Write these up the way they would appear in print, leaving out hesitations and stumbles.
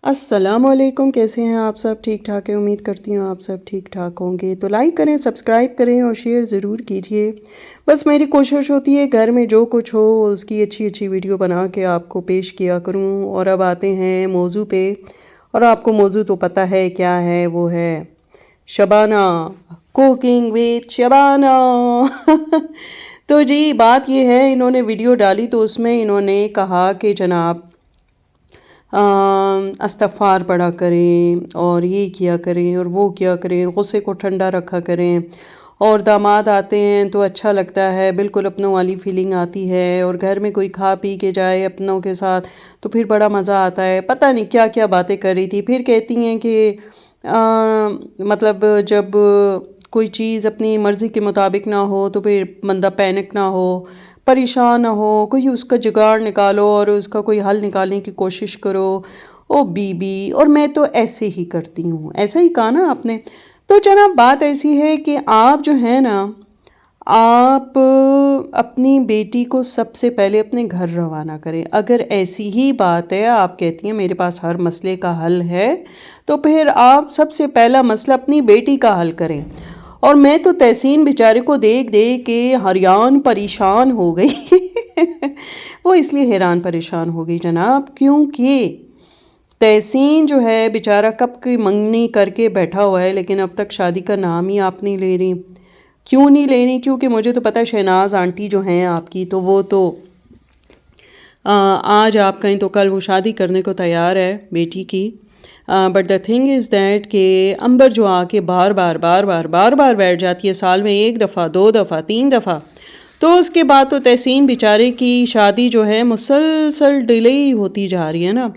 السلام علیکم، کیسے ہیں آپ سب؟ ٹھیک ٹھاک ہے، امید کرتی ہوں آپ سب ٹھیک ٹھاک ہوں گے۔ تو لائک کریں، سبسکرائب کریں اور شیئر ضرور کیجئے۔ بس میری کوشش ہوتی ہے گھر میں جو کچھ ہو اس کی اچھی اچھی ویڈیو بنا کے آپ کو پیش کیا کروں۔ اور اب آتے ہیں موضوع پہ، اور آپ کو موضوع تو پتہ ہے کیا ہے، وہ ہے شبانہ، کوکنگ وتھ شبانہ۔ تو جی بات یہ ہے، انہوں نے ویڈیو ڈالی تو اس میں انہوں نے کہا کہ جناب استغفار پڑھا کریں اور یہ کیا کریں اور وہ کیا کریں، غصے کو ٹھنڈا رکھا کریں، اور داماد آتے ہیں تو اچھا لگتا ہے، بالکل اپنوں والی فیلنگ آتی ہے، اور گھر میں کوئی کھا پی کے جائے اپنوں کے ساتھ تو پھر بڑا مزہ آتا ہے۔ پتہ نہیں کیا کیا باتیں کر رہی تھی۔ پھر کہتی ہیں کہ مطلب جب کوئی چیز اپنی مرضی کے مطابق نہ ہو تو پھر بندہ پینک نہ ہو، پریشان نہ ہو، کوئی اس کا جگاڑ نکالو اور اس کا کوئی حل نکالنے کی کوشش کرو۔ او بی بی، اور میں تو ایسے ہی کرتی ہوں، ایسا ہی کہا نا آپ نے۔ تو جناب بات ایسی ہے کہ آپ جو ہے نا، آپ اپنی بیٹی کو سب سے پہلے اپنے گھر روانہ کریں۔ اگر ایسی ہی بات ہے، آپ کہتی ہیں میرے پاس ہر مسئلے کا حل ہے، تو پھر آپ سب سے پہلا مسئلہ اپنی بیٹی کا حل کریں۔ اور میں تو تحسین بیچارے کو دیکھ دیکھ کے حیران پریشان ہو گئی۔ وہ اس لیے حیران پریشان ہو گئی جناب کیونکہ تحسین جو ہے بیچارہ کب کی منگنی کر کے بیٹھا ہوا ہے، لیکن اب تک شادی کا نام ہی آپ نہیں لے رہی۔ کیوں نہیں لے رہی؟ کیونکہ مجھے تو پتہ ہے شہناز آنٹی جو ہیں آپ کی، تو وہ تو آج آپ کہیں تو کل وہ شادی کرنے کو تیار ہے بیٹی کی۔ But the thing is that کہ امبر جو آ کے بار بار بیٹھ جاتی ہے، سال میں 1 دفعہ 2 دفعہ 3 دفعہ، تو اس کے بعد تو تحسین بیچارے کی شادی جو ہے مسلسل ڈیلے ہی ہوتی جا رہی ہے نا۔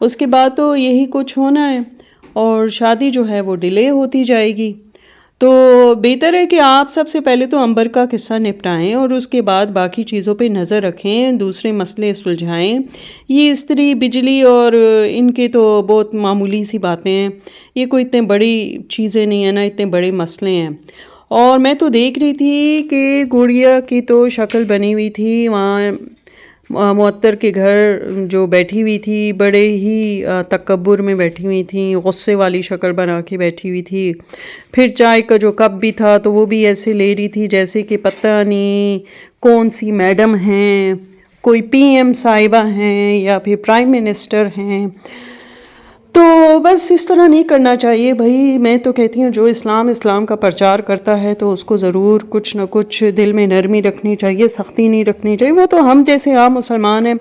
اس کے بعد تو یہی کچھ ہونا ہے اور شادی جو ہے وہ ڈیلے ہوتی جائے گی۔ تو بہتر ہے کہ آپ سب سے پہلے تو امبر کا قصہ نپٹائیں اور اس کے بعد باقی چیزوں پہ نظر رکھیں، دوسرے مسئلے سلجھائیں۔ یہ استری بجلی اور ان کے تو بہت معمولی سی باتیں ہیں، یہ کوئی اتنے بڑی چیزیں نہیں ہیں نا، اتنے بڑے مسئلے ہیں۔ اور میں تو دیکھ رہی تھی کہ گڑیا کی تو شکل بنی ہوئی تھی وہاں معطر کے گھر، جو بیٹھی ہوئی تھی بڑے ہی تکبر میں بیٹھی ہوئی تھی، غصے والی شکل بنا کے بیٹھی ہوئی تھی۔ پھر چائے کا جو کپ بھی تھا تو وہ بھی ایسے لے رہی تھی جیسے کہ پتہ نہیں کون سی میڈم ہیں، کوئی پی ایم صاحبہ ہیں یا پھر پرائم منسٹر ہیں۔ تو بس اس طرح نہیں کرنا چاہیے بھائی۔ میں تو کہتی ہوں جو اسلام کا پرچار کرتا ہے تو اس کو ضرور کچھ نہ کچھ دل میں نرمی رکھنی چاہیے، سختی نہیں رکھنی چاہیے۔ وہ تو ہم جیسے عام مسلمان ہیں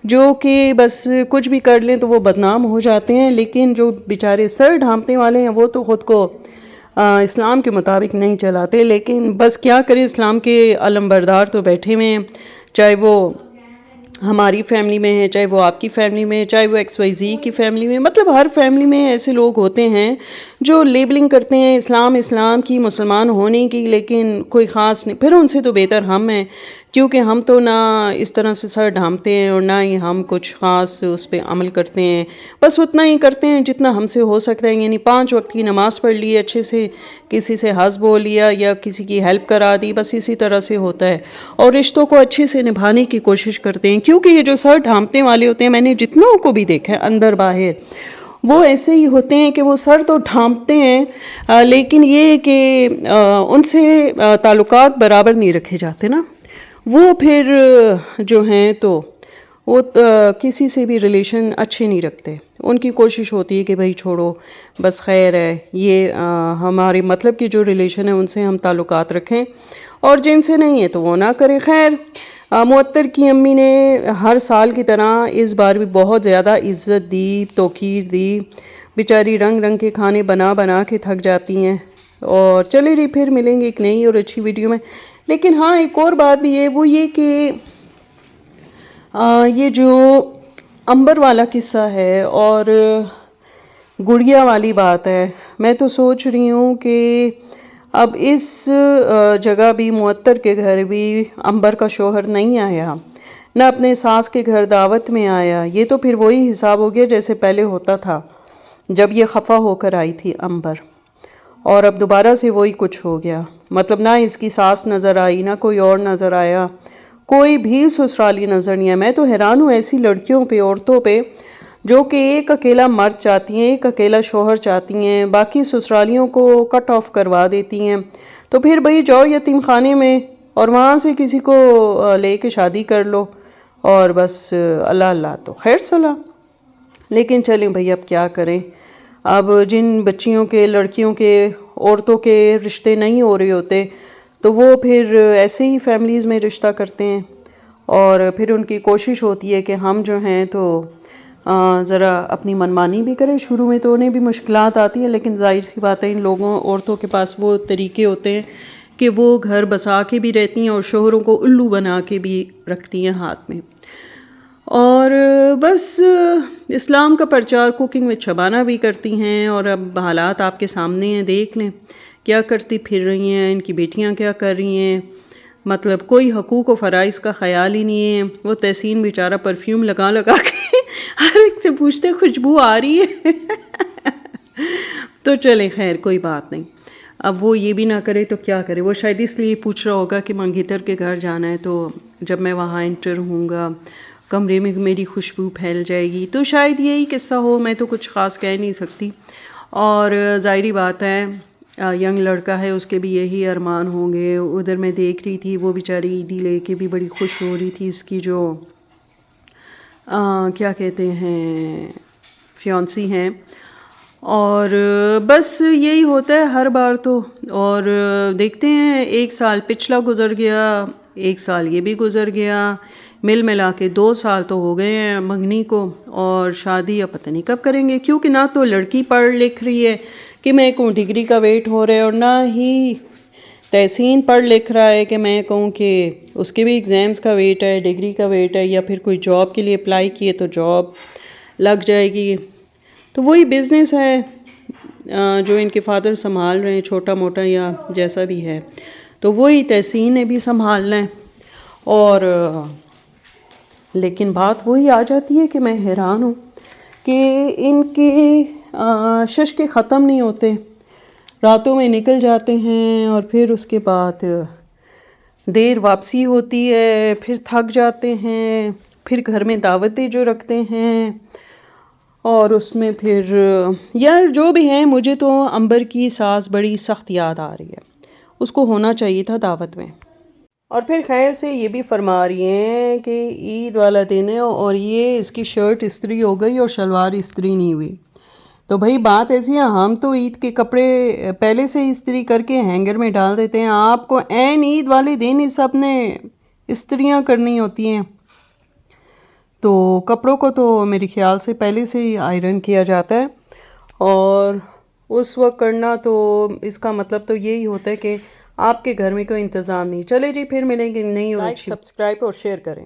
جو کہ بس کچھ بھی کر لیں تو وہ بدنام ہو جاتے ہیں، لیکن جو بیچارے سر ڈھانپنے والے ہیں وہ تو خود کو اسلام کے مطابق نہیں چلاتے۔ لیکن بس کیا کریں، اسلام کے علم بردار تو بیٹھے ہوئے ہیں، چاہے وہ ہماری فیملی میں ہے، چاہے وہ آپ کی فیملی میں ہے، چاہے وہ XYZ کی فیملی میں، مطلب ہر فیملی میں ایسے لوگ ہوتے ہیں جو لیبلنگ کرتے ہیں اسلام کی، مسلمان ہونے کی، لیکن کوئی خاص نہیں۔ پھر ان سے تو بہتر ہم ہیں، کیونکہ ہم تو نہ اس طرح سے سر ڈھانپتے ہیں اور نہ ہی ہم کچھ خاص اس پہ عمل کرتے ہیں۔ بس اتنا ہی کرتے ہیں جتنا ہم سے ہو سکتا ہے، یعنی 5 وقت کی نماز پڑھ لی اچھے سے، کسی سے حسب بول لیا یا کسی کی ہیلپ کرا دی، بس اسی طرح سے ہوتا ہے، اور رشتوں کو اچھے سے نبھانے کی کوشش کرتے ہیں۔ کیونکہ یہ جو سر ڈھانپنے والے ہوتے ہیں، میں نے جتنوں کو بھی دیکھا ہے اندر باہر، وہ ایسے ہی ہوتے ہیں کہ وہ سر تو ڈھانپتے ہیں لیکن یہ کہ ان سے تعلقات برابر نہیں رکھے جاتے نا۔ وہ پھر جو ہیں تو وہ کسی سے بھی ریلیشن اچھے نہیں رکھتے، ان کی کوشش ہوتی ہے کہ بھائی چھوڑو، بس خیر ہے، یہ ہمارے مطلب کی جو ریلیشن ہے ان سے ہم تعلقات رکھیں، اور جن سے نہیں ہے تو وہ نہ کریں۔ خیر معطر کی امی نے ہر سال کی طرح اس بار بھی بہت زیادہ عزت دی، توقیر دی، بیچاری رنگ رنگ کے کھانے بنا بنا کے تھک جاتی ہیں۔ اور چلے جی پھر ملیں گے ایک نئی اور اچھی ویڈیو میں۔ لیکن ہاں ایک اور بات بھی ہے، وہ یہ کہ یہ جو امبر والا قصہ ہے اور گڑیا والی بات ہے، میں تو سوچ رہی ہوں کہ اب اس جگہ بھی معطر کے گھر بھی امبر کا شوہر نہیں آیا، نہ اپنے ساس کے گھر دعوت میں آیا۔ یہ تو پھر وہی حساب ہو گیا جیسے پہلے ہوتا تھا جب یہ خفا ہو کر آئی تھی امبر، اور اب دوبارہ سے وہی کچھ ہو گیا۔ مطلب نہ اس کی ساس نظر آئی، نہ کوئی اور نظر آیا، کوئی بھی سسرالی نظر نہیں آیا۔ میں تو حیران ہوں ایسی لڑکیوں پہ، عورتوں پہ جو کہ ایک اکیلا مرد چاہتی ہیں، ایک اکیلا شوہر چاہتی ہیں، باقی سسرالیوں کو کٹ آف کروا دیتی ہیں. تو پھر بھئی جاؤ یتیم خانے میں اور وہاں سے کسی کو لے کے شادی کر لو اور بس اللہ اللہ تو خیر صلاح. لیکن چلیں بھئی اب کیا کریں. اب جن بچیوں کے، لڑکیوں کے، عورتوں کے رشتے نہیں ہو رہے ہوتے تو وہ پھر ایسے ہی فیملیز میں رشتہ کرتے ہیں، اور پھر ان کی کوشش ہوتی ہے کہ ہم جو ہیں تو ذرا اپنی منمانی بھی کریں. شروع میں تو انہیں بھی مشکلات آتی ہیں، لیکن ظاہر سی بات ہے ان لوگوں، عورتوں کے پاس وہ طریقے ہوتے ہیں کہ وہ گھر بسا کے بھی رہتی ہیں اور شوہروں کو الو بنا کے بھی رکھتی ہیں ہاتھ میں. اور بس اسلام کا پرچار کوکنگ میں شبانہ بھی کرتی ہیں، اور اب حالات آپ کے سامنے ہیں، دیکھ لیں کیا کرتی پھر رہی ہیں، ان کی بیٹیاں کیا کر رہی ہیں. مطلب کوئی حقوق و فرائض کا خیال ہی نہیں ہے. وہ تحسین بیچارہ پرفیوم لگا لگا کے ہر ایک سے پوچھتے خوشبو آ رہی ہے. تو چلیں خیر کوئی بات نہیں. اب وہ یہ بھی نہ کرے تو کیا کرے. وہ شاید اس لیے پوچھ رہا ہوگا کہ منگیتر کے گھر جانا ہے، تو جب میں وہاں انٹر ہوں گا کمرے میں میری خوشبو پھیل جائے گی، تو شاید یہی قصہ ہو. میں تو کچھ خاص کہہ نہیں سکتی. اور ظاہری بات ہے ینگ لڑکا ہے، اس کے بھی یہی ارمان ہوں گے. ادھر میں دیکھ رہی تھی وہ بیچاری عیدی لے کے بھی بڑی خوش ہو رہی تھی. اس کی جو کیا کہتے ہیں فیونسی ہیں. اور بس یہی ہوتا ہے ہر بار تو. اور دیکھتے ہیں ایک سال پچھلا گزر گیا، ایک سال یہ بھی گزر گیا، مل ملا کے 2 سال تو ہو گئے ہیں منگنی کو. اور شادی اب پتہ نہیں کب کریں گے، کیونکہ نہ تو لڑکی پڑھ لکھ رہی ہے کہ میں کہوں ڈگری کا ویٹ ہو رہا ہے، اور نہ ہی تحسین پڑھ لکھ رہا ہے کہ میں کہوں کہ اس کے بھی ایگزامز کا ویٹ ہے، ڈگری کا ویٹ ہے، یا پھر کوئی جاب کے لیے اپلائی کیے تو جاب لگ جائے گی. تو وہی بزنس ہے جو ان کے فادر سنبھال رہے ہیں، چھوٹا موٹا یا جیسا بھی ہے، تو وہی تحسین نے بھی سنبھالنا ہے. اور لیکن بات وہی آ جاتی ہے کہ میں حیران ہوں کہ ان کے ششکے ختم نہیں ہوتے. راتوں میں نکل جاتے ہیں اور پھر اس کے بعد دیر واپسی ہوتی ہے، پھر تھک جاتے ہیں، پھر گھر میں دعوتیں جو رکھتے ہیں، اور اس میں پھر یار جو بھی ہیں. مجھے تو عنبر کی ساس بڑی سخت یاد آ رہی ہے. اس کو ہونا چاہیے تھا دعوت میں. اور پھر خیر سے یہ بھی فرما رہی ہیں کہ عید والا دن ہے اور یہ اس کی شرٹ استری ہو گئی اور شلوار استری نہیں ہوئی. تو بھئی بات ایسی ہے، ہم تو عید کے کپڑے پہلے سے استری کر کے ہینگر میں ڈال دیتے ہیں. آپ کو عین عید والے دن ہی سب نے استریاں کرنی ہوتی ہیں. تو کپڑوں کو تو میرے خیال سے پہلے سے ہی آئرن کیا جاتا ہے، اور اس وقت کرنا تو اس کا مطلب تو یہی ہوتا ہے کہ آپ کے گھر میں کوئی انتظام نہیں. چلے جی پھر ملیں گے نئی اور اچھی. لائک، سبسکرائب اور شیئر کریں.